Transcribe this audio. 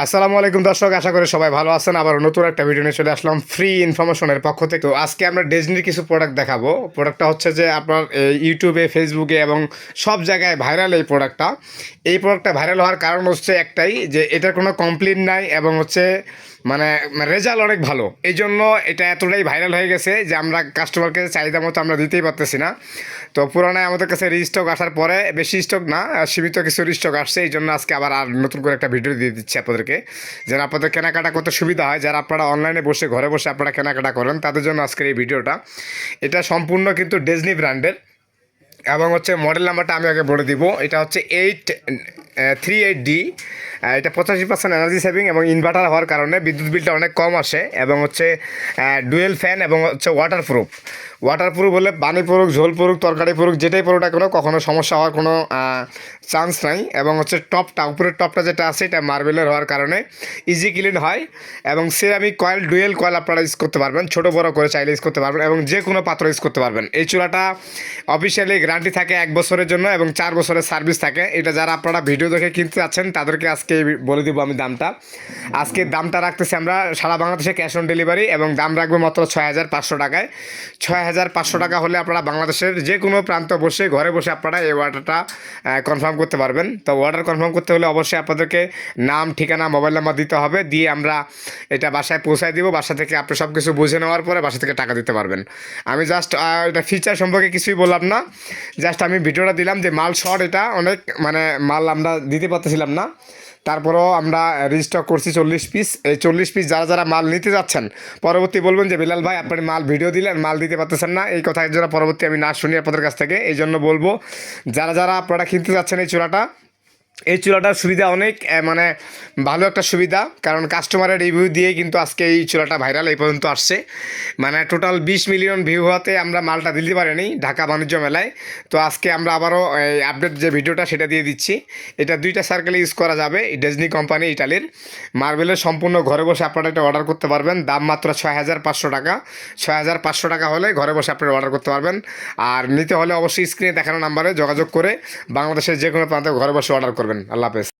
আসসালামু আলাইকুম দর্শক, আশা করি সবাই ভালো আছেন। আবার নতুন একটা ভিডিও নিয়ে চলে আসলাম ফ্রি ইনফরমেশনের পক্ষ থেকে। তো আজকে আমরা ডিজনির কিছু প্রোডাক্ট দেখাবো। প্রোডাক্টটা হচ্ছে যে আপনার ইউটিউবে, ফেসবুকে এবং সব জায়গায় ভাইরাল এই প্রোডাক্টটা ভাইরাল হওয়ার কারণ হচ্ছে একটাই, যে এটার কোনো কমপ্লেন নাই এবং হচ্ছে মানে রেজাল্ট অনেক ভালো। এই জন্য এটা এতটাই ভাইরাল হয়ে গেছে যে আমরা কাস্টমারকে চাহিদা মতো আমরা দিতেই পারতেছি না। তো পুরানায় আমাদের কাছে রিস্টক আসার পরে, বেশি স্টক না, সীমিত কিছু রিস্টক আসছে। এই জন্য আজকে আবার নতুন করে একটা ভিডিও দিয়ে দিচ্ছি আপনাদেরকে, যেন আপনাদের কেনাকাটা করতে সুবিধা হয়। যারা আপনারা অনলাইনে বসে ঘরে বসে আপনারা কেনাকাটা করেন, তাদের জন্য আজকের এই ভিডিওটা। এটা সম্পূর্ণ কিন্তু ডিজনি ব্র্যান্ডের এবং হচ্ছে মডেল নাম্বারটা আমি আগে বলে দিব। এটা হচ্ছে 838D। এটা 85% এনার্জি সেভিং এবং ইনভার্টার হওয়ার কারণে বিদ্যুৎ বিলটা অনেক কম আসে এবং হচ্ছে ডুয়েল ফ্যান এবং হচ্ছে ওয়াটারপ্রুফ হলে পানি পড়ুক, ঝোল পড়ুক, তরকারি পড়ুক, যেটাই পড়ুক না কেন কখনো সমস্যা হওয়ার কোনো চান্স নাই। এবং হচ্ছে উপরের টপটা যেটা আছে এটা মার্বেলের হওয়ার কারণে ইজি ক্লিন হয়। এবং সিরামিক কয়েল, ডুয়েল কয়েল আপনারা ইউজ করতে পারবেন, ছোটো বড়ো করে চাইলে ইউজ করতে পারবেন এবং যে কোনো পাত্র ইউজ করতে পারবেন। এই চুলাটা অফিসিয়ালি গ্যারান্টি থাকে 1 বছরের জন্য এবং 4 বছরের সার্ভিস থাকে। এটা যারা আপনারা ভিডিও দেখে কিনতে যাচ্ছেন তাদেরকে আজকে বলে দিব আমি দামটা। আজকে দামটা রাখতেছি আমরা সারা বাংলাদেশে ক্যাশ অন ডেলিভারি এবং দাম রাখবো মাত্র 6500 টাকায়। 6500 টাকা হলে আপনারা বাংলাদেশের যে কোনো প্রান্ত বসে ঘরে বসে আপনারা এই অর্ডারটা কনফার্ম করতে পারবেন। তো অর্ডার কনফার্ম করতে হলে অবশ্যই আপনাদেরকে নাম, ঠিকানা, মোবাইল নাম্বার দিতে হবে। দিয়ে আমরা এটা বাসায় পৌঁছায় দিব। বাসা থেকে আপনি সব কিছু বুঝে নেওয়ার পরে বাসা থেকে টাকা দিতে পারবেন। আমি জাস্ট এটা ফিচার সম্পর্কে কিছুই বললাম না, জাস্ট আমি ভিডিওটা দিলাম যে মাল শর্ট, এটা অনেক মাল আমরা দিতে পারতেছিলাম না, তারপরেও আমরা রিস্টক করছি 40 পিস। এই 40 পিস যারা যারা মাল নিতে যাচ্ছেন পরবর্তী বলবেন যে বিলাল ভাই আপনি মাল ভিডিও দিলেন, মাল দিতে পারতেছেন না, এই কথার জন্য পরবর্তী আমি না শুনি আপনাদের কাছ থেকে। এই জন্য বলবো যারা যারা আপনারা কিনতে যাচ্ছেন এই চুলাটার সুবিধা অনেক, ভালো একটা সুবিধা। কারণ কাস্টমারের রিভিউ দিয়ে কিন্তু আজকে এই চুলাটা ভাইরাল এই পর্যন্ত আসছে। টোটাল 20 মিলিয়ন ভিউ হওয়াতে আমরা মালটা দিতে পারিনি ঢাকা বাণিজ্য মেলায়। তো আজকে আমরা আবারও আপডেট যে ভিডিওটা সেটা দিয়ে দিচ্ছি। এটা 2টা সার্কেলে ইউজ করা যাবে। ডিজনি কোম্পানি ইটালির মার্বেলের সম্পূর্ণ ঘরে বসে আপনারা এটা অর্ডার করতে পারবেন। দাম মাত্র 6500 টাকা। 6500 টাকা হলে ঘরে বসে আপনারা অর্ডার করতে পারবেন। আর নিতে হলে অবশ্যই স্ক্রিনে দেখানো নাম্বারে যোগাযোগ করে বাংলাদেশের যে কোনো প্রান্তে ঘরে বসে অর্ডার করবেন। আল্লাহ হাফেজ।